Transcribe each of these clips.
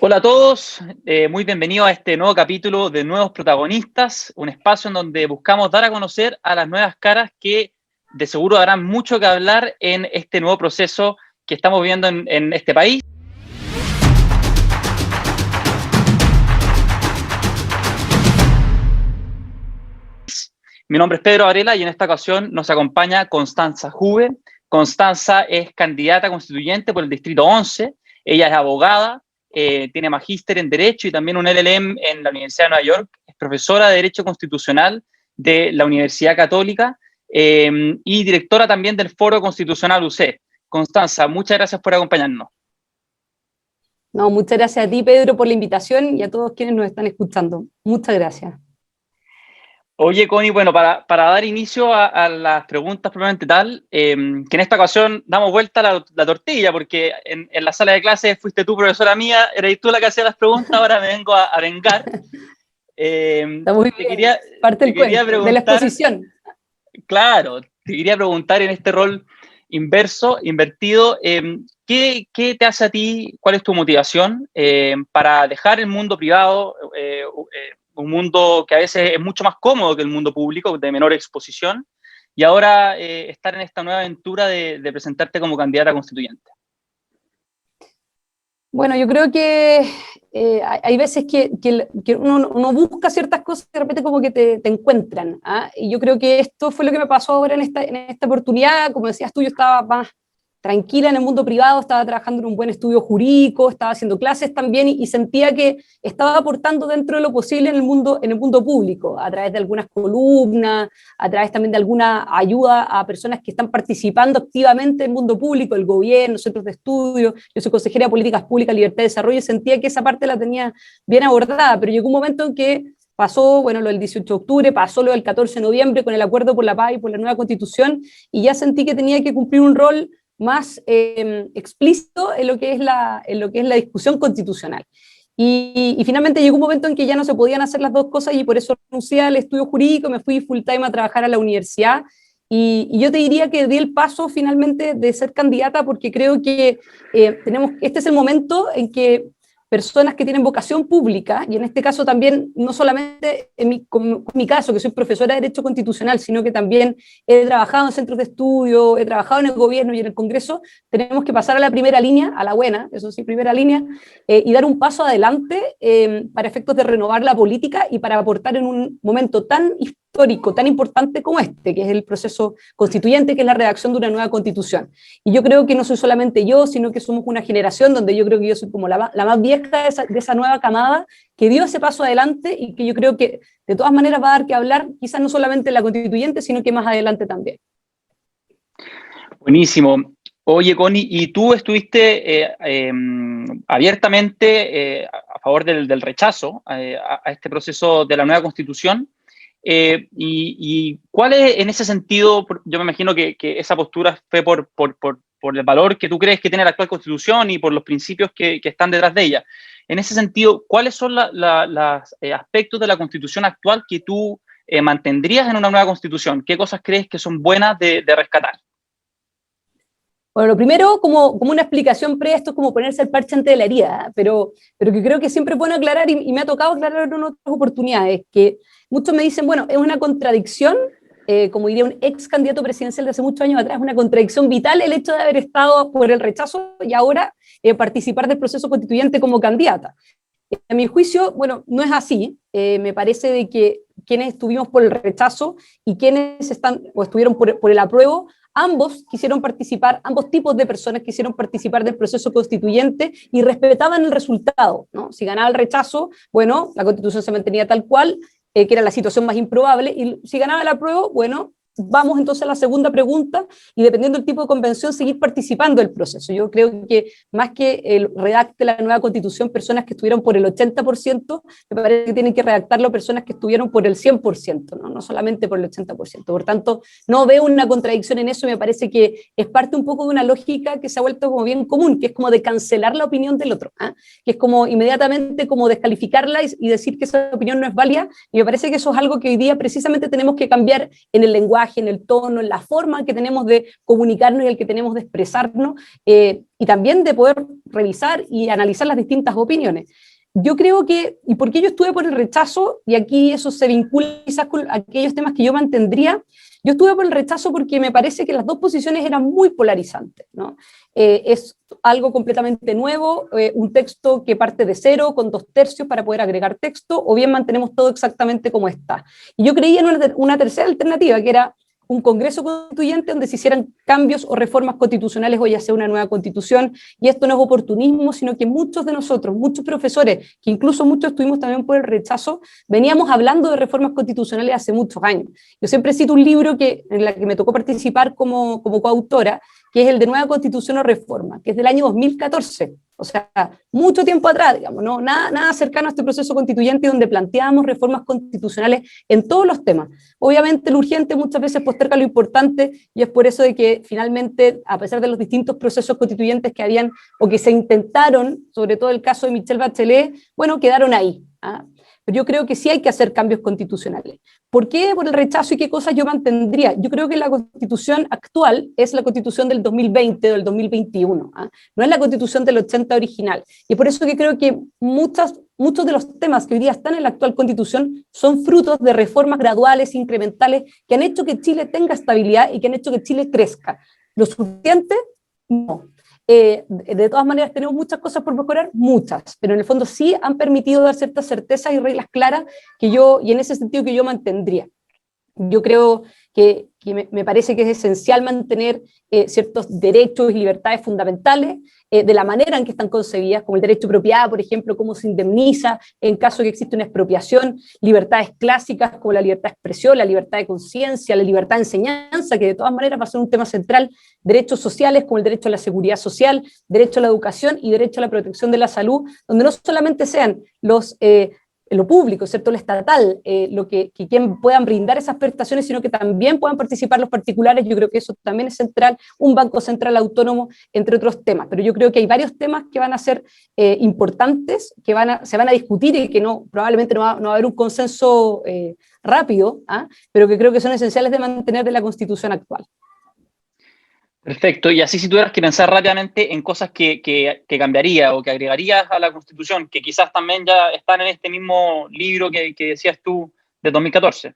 Hola a todos, muy bienvenidos a este nuevo capítulo de Nuevos Protagonistas, un espacio en donde buscamos dar a conocer a las nuevas caras que de seguro darán mucho que hablar en este nuevo proceso que estamos viviendo en este país. Mi nombre es Pedro Varela y en esta ocasión nos acompaña Constanza Juve. Constanza es candidata constituyente por el Distrito 11, ella es abogada, tiene magíster en Derecho y también un LLM en la Universidad de Nueva York, es profesora de Derecho Constitucional de la Universidad Católica y directora también del Foro Constitucional UC. Constanza, muchas gracias por acompañarnos. No, muchas gracias a ti, Pedro, por la invitación y a todos quienes nos están escuchando. Muchas gracias. Oye, Connie, bueno, para dar inicio a las preguntas propiamente tal, que en esta ocasión damos vuelta a la tortilla, porque en la sala de clases fuiste tú, profesora mía, eres tú la que hacía las preguntas, ahora me vengo a vengar. Está muy bien, parte del cuento, de la exposición. Claro, te quería preguntar en este rol invertido, ¿qué te hace a ti, cuál es tu motivación para dejar el mundo privado, un mundo que a veces es mucho más cómodo que el mundo público, de menor exposición, y ahora estar en esta nueva aventura de presentarte como candidata constituyente? Bueno, yo creo que hay veces que uno busca ciertas cosas y de repente como que te encuentran, ¿ah? Y yo creo que esto fue lo que me pasó ahora en esta oportunidad. Como decías tú, yo estaba más tranquila en el mundo privado, estaba trabajando en un buen estudio jurídico, estaba haciendo clases también y sentía que estaba aportando dentro de lo posible en el mundo público, a través de algunas columnas, a través también de alguna ayuda a personas que están participando activamente en el mundo público, el gobierno, centros de estudio. Yo soy consejera de Políticas Públicas, Libertad y Desarrollo, y sentía que esa parte la tenía bien abordada, pero llegó un momento en que pasó, bueno, lo del 18 de octubre, pasó lo del 14 de noviembre con el Acuerdo por la Paz y por la nueva Constitución, y ya sentí que tenía que cumplir un rol más explícito en lo que es la discusión constitucional. Y finalmente llegó un momento en que ya no se podían hacer las dos cosas y por eso renuncié al estudio jurídico, me fui full time a trabajar a la universidad y yo te diría que di el paso finalmente de ser candidata porque creo que este es el momento en que personas que tienen vocación pública, y en este caso también, no solamente en mi caso, que soy profesora de Derecho Constitucional, sino que también he trabajado en centros de estudio, he trabajado en el gobierno y en el Congreso, tenemos que pasar a la primera línea, a la buena, eso sí, primera línea, y dar un paso adelante para efectos de renovar la política y para aportar en un momento tan histórico, tan importante como este, que es el proceso constituyente, que es la redacción de una nueva constitución. Y yo creo que no soy solamente yo, sino que somos una generación donde yo creo que yo soy como la más vieja de esa nueva camada que dio ese paso adelante y que yo creo que de todas maneras va a dar que hablar, quizás no solamente en la constituyente, sino que más adelante también. Buenísimo. Oye, Connie, ¿y tú estuviste abiertamente a favor del rechazo a este proceso de la nueva Constitución? ¿Y cuál es, en ese sentido, yo me imagino que esa postura fue por el valor que tú crees que tiene la actual Constitución y por los principios que están detrás de ella? En ese sentido, ¿cuáles son los aspectos de la Constitución actual que tú mantendrías en una nueva Constitución? ¿Qué cosas crees que son buenas de rescatar? Bueno, lo primero, como una explicación pre, esto es como ponerse el parche antes de la herida, pero que creo que siempre es bueno aclarar, y me ha tocado aclarar en otras oportunidades, que muchos me dicen, bueno, es una contradicción, como diría un ex candidato presidencial de hace muchos años atrás, una contradicción vital el hecho de haber estado por el rechazo y ahora participar del proceso constituyente como candidata. A mi juicio, bueno, no es así. Me parece de que quienes estuvimos por el rechazo y quienes estuvieron por el apruebo, ambos quisieron participar, ambos tipos de personas quisieron participar del proceso constituyente y respetaban el resultado, ¿no? Si ganaba el rechazo, bueno, la Constitución se mantenía tal cual, que era la situación más improbable, y si ganaba el apruebo, bueno, vamos entonces a la segunda pregunta y dependiendo del tipo de convención seguir participando del proceso. Yo creo que más que el redacte la nueva constitución personas que estuvieron por el 80%, me parece que tienen que redactarlo personas que estuvieron por el 100%, no solamente por el 80%. Por tanto, no veo una contradicción en eso y me parece que es parte un poco de una lógica que se ha vuelto como bien común, que es como de cancelar la opinión del otro, ¿eh? Que es como inmediatamente como descalificarla y decir que esa opinión no es válida, y me parece que eso es algo que hoy día precisamente tenemos que cambiar en el lenguaje, lenguaje, en el tono, en la forma que tenemos de comunicarnos y el que tenemos de expresarnos, y también de poder revisar y analizar las distintas opiniones. Yo creo que, y por qué yo estuve por el rechazo, y aquí eso se vincula quizás con aquellos temas que yo mantendría, yo estuve por el rechazo porque me parece que las dos posiciones eran muy polarizantes, ¿no? Es algo completamente nuevo, un texto que parte de cero, con 2/3 para poder agregar texto, o bien mantenemos todo exactamente como está. Y yo creía en una tercera alternativa, que era un congreso constituyente donde se hicieran cambios o reformas constitucionales o ya sea una nueva constitución, y esto no es oportunismo, sino que muchos de nosotros, muchos profesores, que incluso muchos estuvimos también por el rechazo, veníamos hablando de reformas constitucionales hace muchos años. Yo siempre cito un libro en la que me tocó participar como coautora, que es el de Nueva Constitución o Reforma, que es del año 2014, o sea, mucho tiempo atrás, digamos, ¿no? Nada cercano a este proceso constituyente donde planteamos reformas constitucionales en todos los temas. Obviamente lo urgente muchas veces posterga lo importante, y es por eso de que finalmente, a pesar de los distintos procesos constituyentes que habían o que se intentaron, sobre todo el caso de Michelle Bachelet, bueno, quedaron ahí, ¿ah? Pero yo creo que sí hay que hacer cambios constitucionales. ¿Por qué? Por el rechazo y qué cosas yo mantendría. Yo creo que la constitución actual es la constitución del 2020 o del 2021, ¿ah? No es la constitución del 80 original. Y por eso que creo que muchos de los temas que hoy día están en la actual constitución son frutos de reformas graduales, incrementales, que han hecho que Chile tenga estabilidad y que han hecho que Chile crezca. ¿Lo suficiente? No. De todas maneras tenemos muchas cosas por mejorar, muchas, pero en el fondo sí han permitido dar ciertas certezas y reglas claras y en ese sentido que yo mantendría. Yo creo que me parece que es esencial mantener ciertos derechos y libertades fundamentales de la manera en que están concebidas, como el derecho de propiedad, por ejemplo, cómo se indemniza en caso de que existe una expropiación, libertades clásicas como la libertad de expresión, la libertad de conciencia, la libertad de enseñanza, que de todas maneras va a ser un tema central, derechos sociales como el derecho a la seguridad social, derecho a la educación y derecho a la protección de la salud, donde no solamente sean lo público, ¿cierto? Lo estatal, quien puedan brindar esas prestaciones, sino que también puedan participar los particulares. Yo creo que eso también es central, un banco central autónomo, entre otros temas. Pero yo creo que hay varios temas que van a ser importantes, que se van a discutir y que probablemente no va a haber un consenso rápido, ¿ah? Pero que creo que son esenciales de mantener de la Constitución actual. Perfecto, y así si tuvieras que pensar rápidamente en cosas que cambiaría o que agregarías a la Constitución, que quizás también ya están en este mismo libro que decías tú de 2014.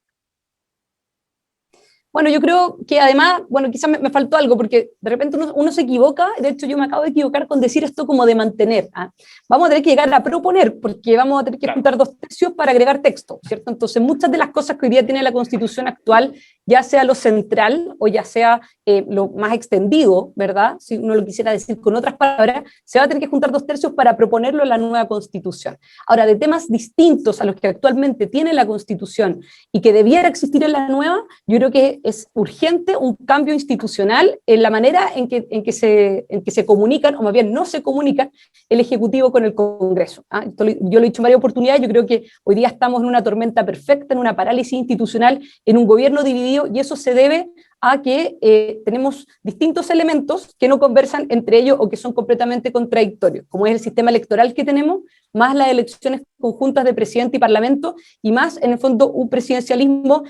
Bueno, yo creo que además, bueno, quizás me faltó algo, porque de repente uno se equivoca, de hecho yo me acabo de equivocar con decir esto como de mantener, ¿ah? Vamos a tener que llegar a proponer, porque vamos a tener que juntar 2/3 para agregar texto, ¿cierto? Entonces muchas de las cosas que hoy día tiene la Constitución actual, ya sea lo central o ya sea lo más extendido, ¿verdad? Si uno lo quisiera decir con otras palabras, se va a tener que juntar 2/3 para proponerlo en la nueva Constitución. Ahora, de temas distintos a los que actualmente tiene la Constitución y que debiera existir en la nueva, yo creo que es urgente un cambio institucional en la manera en que se comunican, o más bien no se comunican, el Ejecutivo con el Congreso, ¿ah? Yo lo he dicho en varias oportunidades, yo creo que hoy día estamos en una tormenta perfecta, en una parálisis institucional, en un gobierno dividido, y eso se debe a que tenemos distintos elementos que no conversan entre ellos o que son completamente contradictorios, como es el sistema electoral que tenemos, más las elecciones conjuntas de presidente y parlamento, y más, en el fondo, un presidencialismo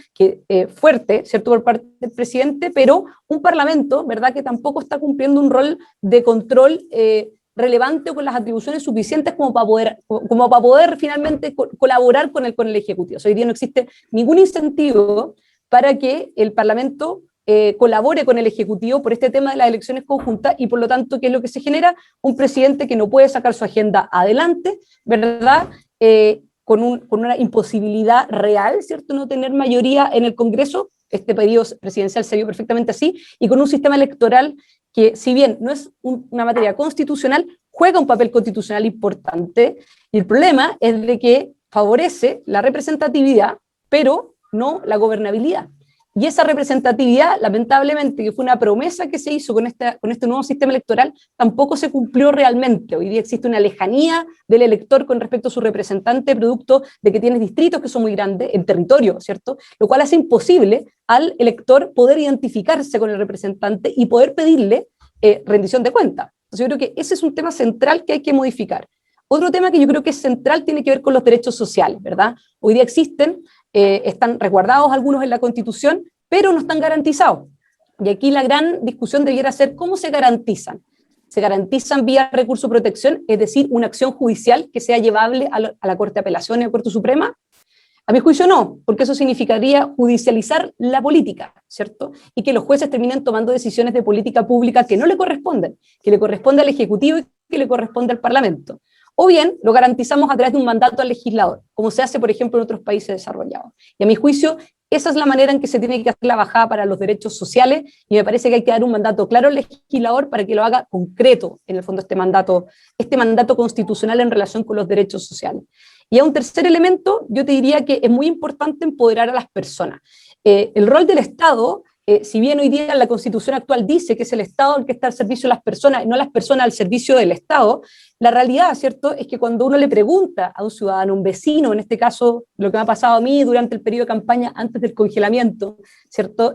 fuerte, ¿cierto?, por parte del presidente, pero un parlamento, ¿verdad?, que tampoco está cumpliendo un rol de control relevante o con las atribuciones suficientes como para poder finalmente colaborar con el Ejecutivo. O sea, hoy día no existe ningún incentivo para que el Parlamento colabore con el Ejecutivo por este tema de las elecciones conjuntas, y por lo tanto, ¿qué es lo que se genera? Un presidente que no puede sacar su agenda adelante, ¿verdad? Con una imposibilidad real, ¿cierto? No tener mayoría en el Congreso. Este periodo presidencial se vio perfectamente así, y con un sistema electoral que, si bien no es una materia constitucional, juega un papel constitucional importante, y el problema es de que favorece la representatividad, pero no la gobernabilidad. Y esa representatividad, lamentablemente, que fue una promesa que se hizo con este nuevo sistema electoral, tampoco se cumplió realmente. Hoy día existe una lejanía del elector con respecto a su representante, producto de que tienes distritos que son muy grandes, en territorio, ¿cierto? Lo cual hace imposible al elector poder identificarse con el representante y poder pedirle rendición de cuentas. Entonces yo creo que ese es un tema central que hay que modificar. Otro tema que yo creo que es central tiene que ver con los derechos sociales, ¿verdad? Hoy día existen, están resguardados algunos en la Constitución, pero no están garantizados. Y aquí la gran discusión debiera ser cómo se garantizan. ¿Se garantizan vía recurso de protección, es decir, una acción judicial que sea llevable a la Corte de Apelaciones y a la Corte Suprema? A mi juicio no, porque eso significaría judicializar la política, ¿cierto? Y que los jueces terminen tomando decisiones de política pública que no le corresponden, que le corresponde al Ejecutivo y que le corresponde al Parlamento. O bien lo garantizamos a través de un mandato al legislador, como se hace, por ejemplo, en otros países desarrollados. Y a mi juicio, esa es la manera en que se tiene que hacer la bajada para los derechos sociales, y me parece que hay que dar un mandato claro al legislador para que lo haga concreto, en el fondo, este mandato constitucional en relación con los derechos sociales. Y a un tercer elemento, yo te diría que es muy importante empoderar a las personas. El rol del Estado, si bien hoy día la Constitución actual dice que es el Estado el que está al servicio de las personas, y no las personas al servicio del Estado, la realidad, ¿cierto?, es que cuando uno le pregunta a un ciudadano, un vecino, en este caso, lo que me ha pasado a mí durante el periodo de campaña antes del congelamiento, ¿cierto?,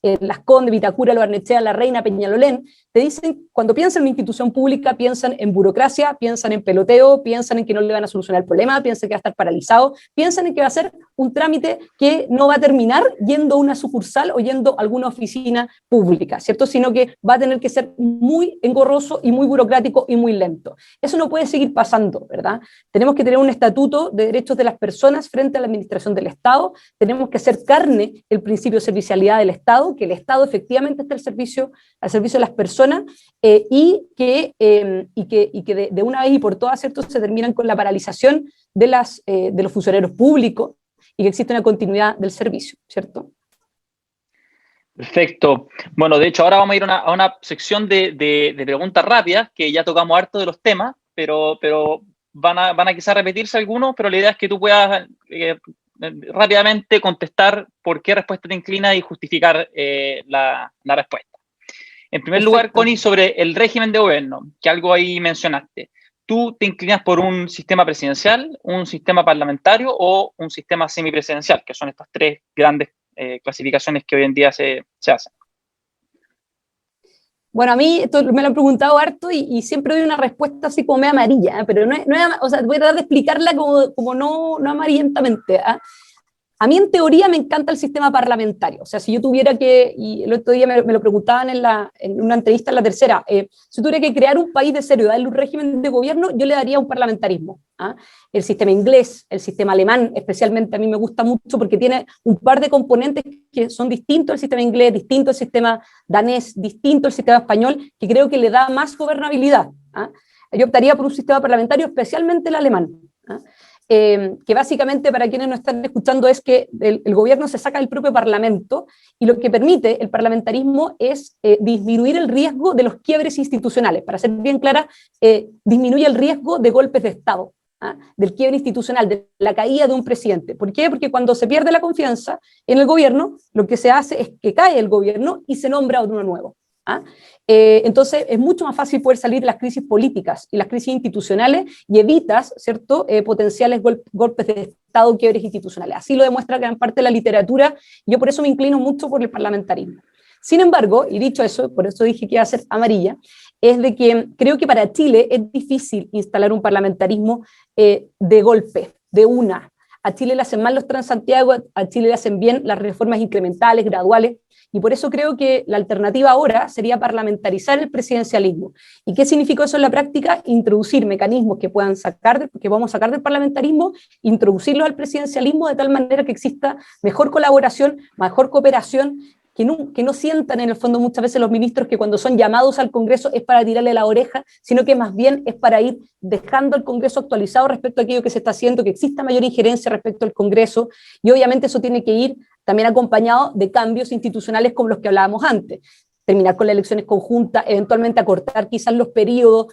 Las Condes, Vitacura, Lo Barnechea, La Reina, Peñalolén, te dicen, cuando piensan en una institución pública, piensan en burocracia, piensan en peloteo, piensan en que no le van a solucionar el problema, piensan que va a estar paralizado, piensan en que va a ser un trámite que no va a terminar yendo a una sucursal o yendo a alguna oficina pública, ¿cierto?, sino que va a tener que ser muy engorroso y muy burocrático y muy lento. Eso no puede seguir pasando, ¿verdad? Tenemos que tener un estatuto de derechos de las personas frente a la administración del Estado, tenemos que hacer carne el principio de servicialidad del Estado, que el Estado efectivamente esté al servicio de las personas, y que de una vez y por todas, ¿cierto?, se terminan con la paralización de los funcionarios públicos y que existe una continuidad del servicio, ¿cierto? Perfecto. Bueno, de hecho, ahora vamos a ir a una sección de preguntas rápidas, que ya tocamos harto de los temas, pero van a quizás repetirse algunos, pero la idea es que tú puedas rápidamente contestar por qué respuesta te inclina y justificar la respuesta. En primer lugar, Connie, sobre el régimen de gobierno, que algo ahí mencionaste. ¿Tú te inclinas por un sistema presidencial, un sistema parlamentario o un sistema semipresidencial, que son estas tres grandes clasificaciones que hoy en día se hacen? Bueno, a mí esto me lo han preguntado harto y siempre doy una respuesta así como medio amarilla, pero no es, o sea, voy a tratar de explicarla como no amarillentamente, ¿eh? A mí en teoría me encanta el sistema parlamentario, o sea, si yo tuviera que, y el otro día me lo preguntaban en una entrevista en La Tercera, si tuviera que crear un país de cero y darle un régimen de gobierno, yo le daría un parlamentarismo, ¿ah? El sistema inglés, el sistema alemán, especialmente a mí me gusta mucho porque tiene un par de componentes que son distintos al sistema inglés, distinto al sistema danés, distinto al sistema español, que creo que le da más gobernabilidad, ¿ah? Yo optaría por un sistema parlamentario, especialmente el alemán, ¿ah? Que básicamente, para quienes no están escuchando, es que el gobierno se saca del propio parlamento, y lo que permite el parlamentarismo es disminuir el riesgo de los quiebres institucionales. Para ser bien clara, disminuye el riesgo de golpes de Estado, ¿ah? Del quiebre institucional, de la caída de un presidente. ¿Por qué? Porque cuando se pierde la confianza en el gobierno, lo que se hace es que cae el gobierno y se nombra uno nuevo, ¿ah? Entonces es mucho más fácil poder salir de las crisis políticas y las crisis institucionales, y evitas, ¿cierto?, potenciales golpes de Estado, quiebres institucionales. Así lo demuestra gran parte de la literatura. Yo por eso me inclino mucho por el parlamentarismo. Sin embargo, y dicho eso, por eso dije que iba a ser amarilla, es de que creo que para Chile es difícil instalar un parlamentarismo de golpe, de una. A Chile le hacen mal los Transantiago, a Chile le hacen bien las reformas incrementales, graduales, y por eso creo que la alternativa ahora sería parlamentarizar el presidencialismo. ¿Y qué significó eso en la práctica? Introducir mecanismos que vamos a sacar del parlamentarismo, introducirlos al presidencialismo de tal manera que exista mejor colaboración, mejor cooperación, que no sientan en el fondo muchas veces los ministros que cuando son llamados al Congreso es para tirarle la oreja, sino que más bien es para ir dejando al Congreso actualizado respecto a aquello que se está haciendo, que exista mayor injerencia respecto al Congreso, y obviamente eso tiene que ir también acompañado de cambios institucionales como los que hablábamos antes. Terminar con las elecciones conjuntas, eventualmente acortar quizás los periodos,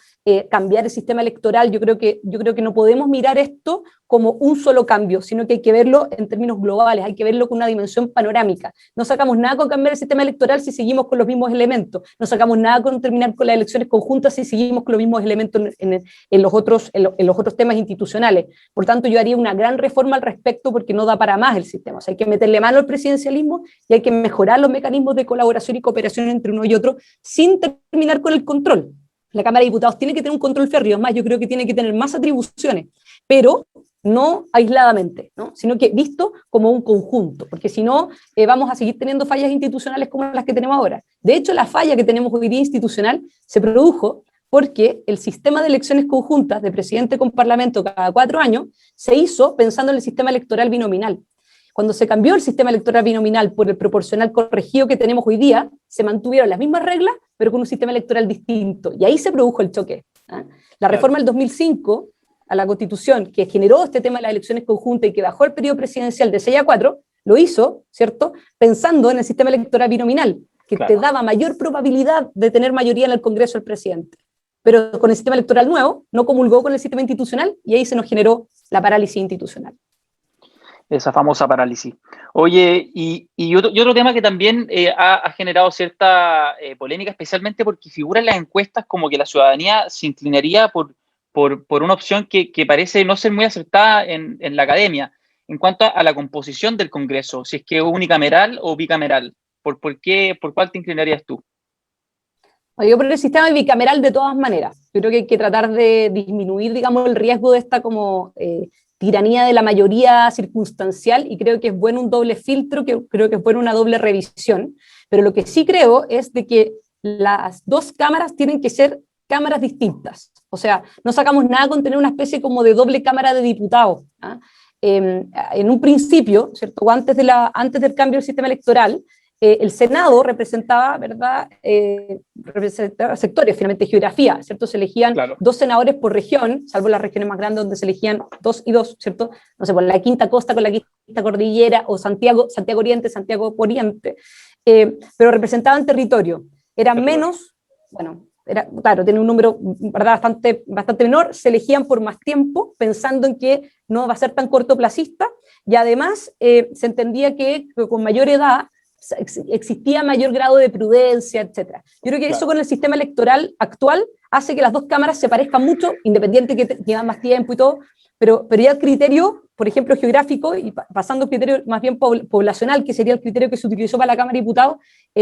cambiar el sistema electoral. Yo creo que no podemos mirar esto como un solo cambio, sino que hay que verlo en términos globales, hay que verlo con una dimensión panorámica. No sacamos nada con cambiar el sistema electoral si seguimos con los mismos elementos, no sacamos nada con terminar con las elecciones conjuntas si seguimos con los mismos elementos en los otros temas institucionales. Por tanto, yo haría una gran reforma al respecto, porque no da para más el sistema. O sea, hay que meterle mano al presidencialismo y hay que mejorar los mecanismos de colaboración y cooperación entre uno y otro, sin terminar con el control. La Cámara de Diputados tiene que tener un control férreo, es más, yo creo que tiene que tener más atribuciones, pero no aisladamente, ¿no? Sino que visto como un conjunto, porque si no, vamos a seguir teniendo fallas institucionales como las que tenemos ahora. De hecho, la falla que tenemos hoy día institucional se produjo porque el sistema de elecciones conjuntas de presidente con parlamento cada 4 años se hizo pensando en el sistema electoral binominal. Cuando se cambió el sistema electoral binominal por el proporcional corregido que tenemos hoy día, se mantuvieron las mismas reglas, pero con un sistema electoral distinto, y ahí se produjo el choque. La reforma del 2005 a la Constitución, que generó este tema de las elecciones conjuntas y que bajó el periodo presidencial de 6 a 4, lo hizo, ¿cierto?, pensando en el sistema electoral binominal, que te daba mayor probabilidad de tener mayoría en el Congreso del presidente. Pero con el sistema electoral nuevo, no comulgó con el sistema institucional, y ahí se nos generó la parálisis institucional. Esa famosa parálisis. Oye, y otro tema que también ha generado cierta polémica, especialmente porque figura en las encuestas como que la ciudadanía se inclinaría por una opción que parece no ser muy aceptada en la academia, en cuanto a la composición del Congreso, si es que es unicameral o bicameral. ¿Por cuál te inclinarías tú? Yo por el sistema bicameral de todas maneras. Yo creo que hay que tratar de disminuir, digamos, el riesgo de esta como tiranía de la mayoría circunstancial, y creo que es bueno un doble filtro, que creo que es bueno una doble revisión, pero lo que sí creo es de que las dos cámaras tienen que ser cámaras distintas. O sea, no sacamos nada con tener una especie como de doble cámara de diputados. En un principio, ¿cierto?, antes del cambio del sistema electoral, el Senado representaba, ¿verdad?, representaba sectores, finalmente geografía, ¿cierto? Se elegían 2 senadores por región, salvo las regiones más grandes donde se elegían 2 y 2, ¿cierto? No sé, por la quinta costa con la quinta cordillera, o Santiago Oriente, Santiago Poniente, pero representaban territorio. Eran menos, bueno, claro, tiene un número, ¿verdad?, bastante menor, se elegían por más tiempo, pensando en que no va a ser tan cortoplacista, y además se entendía que con mayor edad existía mayor grado de prudencia, etc. Yo creo que eso con el sistema electoral actual hace que las dos cámaras se parezcan mucho, independiente que llevan más tiempo y todo, pero ya el criterio, por ejemplo, geográfico, y pasando al criterio más bien poblacional, que sería el criterio que se utilizó para la Cámara de Diputados,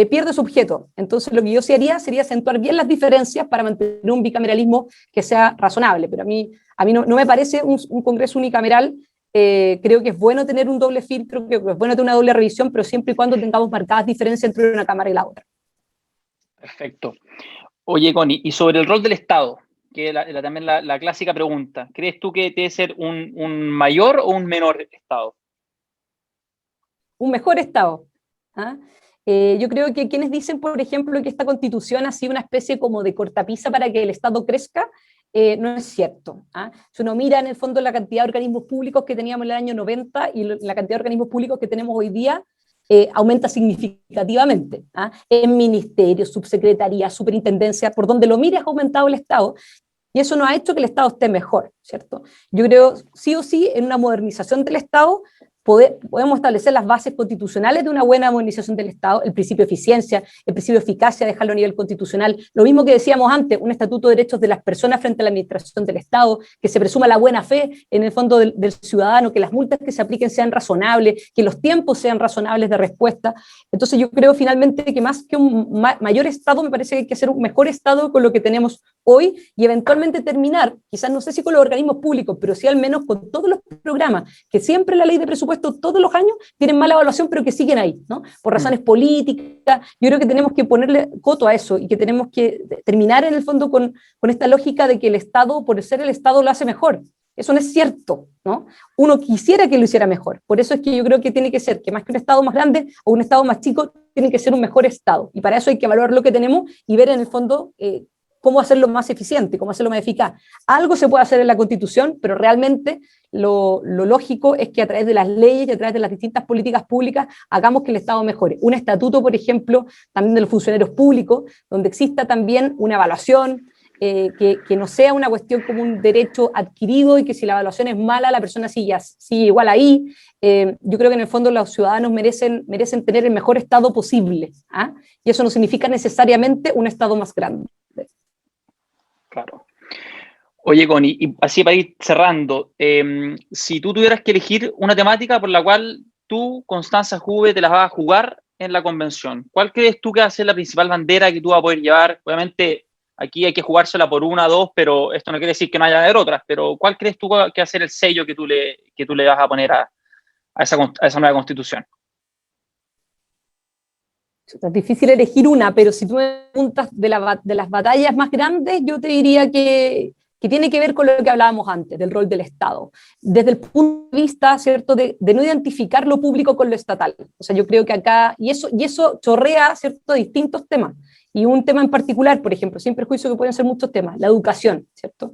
pierde su objeto. Entonces lo que yo sí haría sería acentuar bien las diferencias para mantener un bicameralismo que sea razonable, pero a mí no me parece un Congreso unicameral. Creo que es bueno tener un doble filtro, que es bueno tener una doble revisión, pero siempre y cuando tengamos marcadas diferencias entre una cámara y la otra. Perfecto. Oye, Connie, y sobre el rol del Estado, que es también la clásica pregunta, ¿crees tú que debe ser un mayor o un menor Estado? Un mejor Estado. Yo creo que quienes dicen, por ejemplo, que esta Constitución ha sido una especie como de cortapisa para que el Estado crezca, no es cierto. Si uno mira en el fondo la cantidad de organismos públicos que teníamos en el año 90 y la cantidad de organismos públicos que tenemos hoy día, aumenta significativamente. En ministerios, subsecretarías, superintendencias, por donde lo mires ha aumentado el Estado, y eso no ha hecho que el Estado esté mejor, ¿cierto? Yo creo, sí o sí, en una modernización del Estado, podemos establecer las bases constitucionales de una buena modernización del Estado, el principio de eficiencia, el principio de eficacia, dejarlo a nivel constitucional, lo mismo que decíamos antes, un estatuto de derechos de las personas frente a la administración del Estado, que se presuma la buena fe en el fondo del ciudadano, que las multas que se apliquen sean razonables, que los tiempos sean razonables de respuesta. Entonces yo creo finalmente que más que un mayor Estado, me parece que hay que hacer un mejor Estado con lo que tenemos hoy, y eventualmente terminar, quizás no sé si con los organismos públicos, pero sí al menos con todos los programas, que siempre la ley de presupuesto todos los años tienen mala evaluación, pero que siguen ahí, ¿no? Por razones políticas. Yo creo que tenemos que ponerle coto a eso, y que tenemos que terminar en el fondo con esta lógica de que el Estado, por ser el Estado, lo hace mejor. Eso no es cierto, ¿no? Uno quisiera que lo hiciera mejor. Por eso es que yo creo que tiene que ser que más que un Estado más grande o un Estado más chico, tiene que ser un mejor Estado. Y para eso hay que evaluar lo que tenemos y ver en el fondo cómo hacerlo más eficiente, cómo hacerlo más eficaz. Algo se puede hacer en la Constitución, pero realmente lo lógico es que a través de las leyes y a través de las distintas políticas públicas hagamos que el Estado mejore. Un estatuto, por ejemplo, también de los funcionarios públicos, donde exista también una evaluación, que no sea una cuestión como un derecho adquirido, y que si la evaluación es mala, la persona sigue igual ahí. Yo creo que en el fondo los ciudadanos merecen tener el mejor Estado posible, y eso no significa necesariamente un Estado más grande. Claro. Oye, Connie, y así para ir cerrando, si tú tuvieras que elegir una temática por la cual tú, Constanza Juve, te las vas a jugar en la convención, ¿cuál crees tú que va a ser la principal bandera que tú vas a poder llevar? Obviamente, aquí hay que jugársela por una, dos, pero esto no quiere decir que no haya de haber otras, pero ¿cuál crees tú que va a ser el sello que tú le vas a poner a esa nueva constitución? Es difícil elegir una, pero si tú me preguntas de las batallas más grandes, yo te diría que tiene que ver con lo que hablábamos antes, del rol del Estado. Desde el punto de vista, ¿cierto?, de no identificar lo público con lo estatal. O sea, yo creo que acá, y eso chorrea, ¿cierto?, distintos temas. Y un tema en particular, por ejemplo, sin perjuicio que pueden ser muchos temas, la educación, ¿cierto?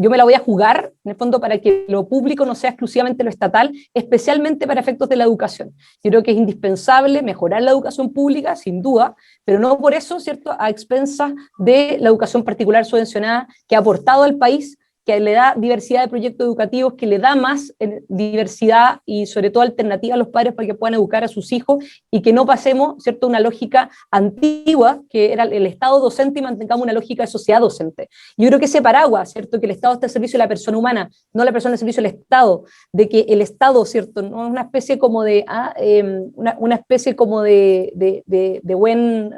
Yo me la voy a jugar, en el fondo, para que lo público no sea exclusivamente lo estatal, especialmente para efectos de la educación. Yo creo que es indispensable mejorar la educación pública, sin duda, pero no por eso, ¿cierto?, a expensas de la educación particular subvencionada que ha aportado al país, que le da diversidad de proyectos educativos, que le da más diversidad y sobre todo alternativa a los padres para que puedan educar a sus hijos y que no pasemos, ¿cierto?, una lógica antigua, que era el Estado docente, y mantengamos una lógica de sociedad docente. Yo creo que ese paraguas, ¿cierto?, que el Estado está al servicio de la persona humana, no la persona al servicio del Estado, de que el Estado, ¿cierto?, no es una especie como de, una especie como de buen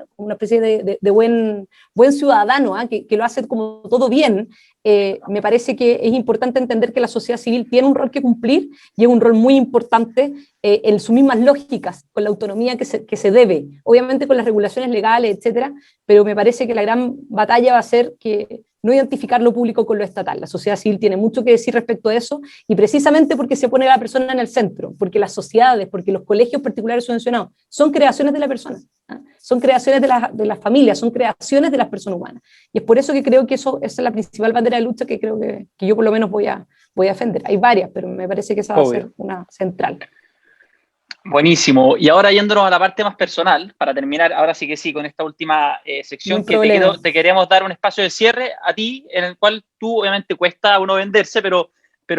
ciudadano, que lo hace como todo bien. Me parece que es importante entender que la sociedad civil tiene un rol que cumplir y es un rol muy importante en sus mismas lógicas, con la autonomía que se debe, obviamente con las regulaciones legales, etcétera, pero me parece que la gran batalla va a ser que no identificar lo público con lo estatal. La sociedad civil tiene mucho que decir respecto a eso, y precisamente porque se pone a la persona en el centro, porque las sociedades, porque los colegios particulares subvencionados son creaciones de la persona, son creaciones de las familias, son creaciones de las personas humanas. Y es por eso que creo que esa es la principal bandera de lucha que creo que yo por lo menos voy a defender. Hay varias, pero me parece que esa va a ser una central. Buenísimo. Y ahora yéndonos a la parte más personal, para terminar, ahora sí que sí, con esta última sección, que te queremos dar un espacio de cierre a ti, en el cual tú, obviamente, cuesta a uno venderse, pero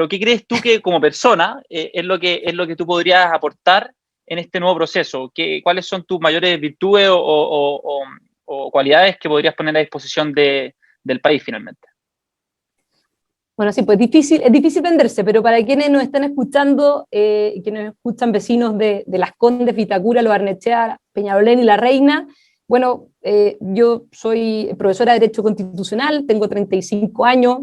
¿qué crees tú que como persona es lo que tú podrías aportar en este nuevo proceso? ¿Cuáles son tus mayores virtudes o cualidades que podrías poner a disposición del país finalmente? Bueno, sí, pues es difícil venderse, pero para quienes nos están escuchando, quienes escuchan vecinos de Las Condes, Vitacura, Lo Barnechea, Peñalolén y La Reina, bueno, yo soy profesora de Derecho Constitucional, tengo 35 años,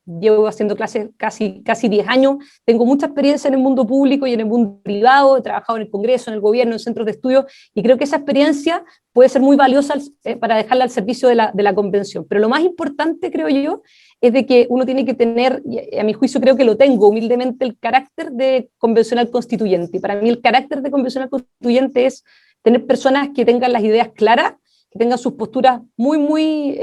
llevo haciendo clases casi 10 años, tengo mucha experiencia en el mundo público y en el mundo privado, he trabajado en el Congreso, en el gobierno, en centros de estudio, y creo que esa experiencia puede ser muy valiosa para dejarla al servicio de la convención. Pero lo más importante, creo yo, es de que uno tiene que tener, y a mi juicio creo que lo tengo humildemente, el carácter de convencional constituyente. Y para mí el carácter de convencional constituyente es tener personas que tengan las ideas claras, que tengan sus posturas muy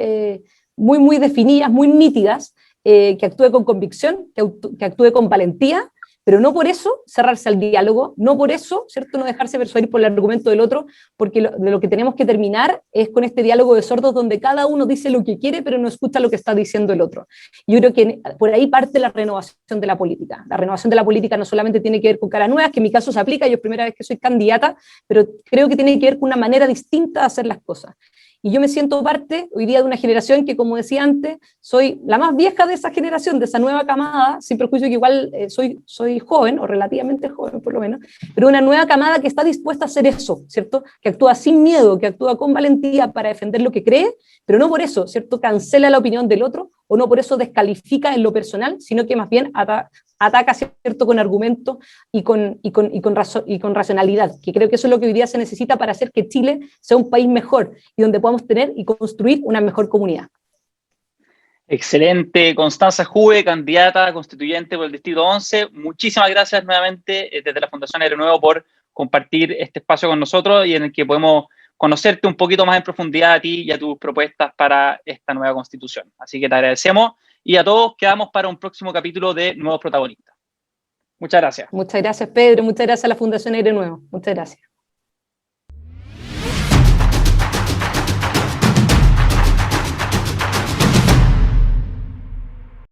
definidas, muy nítidas, que actúe con convicción, que actúe con valentía, pero no por eso cerrarse al diálogo, no por eso, ¿cierto?, no dejarse persuadir por el argumento del otro, porque de lo que tenemos que terminar es con este diálogo de sordos donde cada uno dice lo que quiere, pero no escucha lo que está diciendo el otro. Yo creo que por ahí parte la renovación de la política. La renovación de la política no solamente tiene que ver con caras nuevas, que en mi caso se aplica, yo es primera vez que soy candidata, pero creo que tiene que ver con una manera distinta de hacer las cosas. Y yo me siento parte hoy día de una generación que, como decía antes, soy la más vieja de esa generación, de esa nueva camada, sin perjuicio que igual soy joven, o relativamente joven por lo menos, pero una nueva camada que está dispuesta a hacer eso, ¿cierto? Que actúa sin miedo, que actúa con valentía para defender lo que cree, pero no por eso, ¿cierto?, cancela la opinión del otro, o no por eso descalifica en lo personal, sino que más bien ataca, ¿cierto?, con argumentos y con racionalidad, que creo que eso es lo que hoy día se necesita para hacer que Chile sea un país mejor y donde podamos tener y construir una mejor comunidad. Excelente. Constanza Juve, candidata constituyente por el Distrito 11. Muchísimas gracias nuevamente desde la Fundación Aire Nuevo por compartir este espacio con nosotros y en el que podemos conocerte un poquito más en profundidad a ti y a tus propuestas para esta nueva constitución. Así que te agradecemos y a todos quedamos para un próximo capítulo de Nuevos Protagonistas. Muchas gracias. Muchas gracias, Pedro. Muchas gracias a la Fundación Aire Nuevo. Muchas gracias.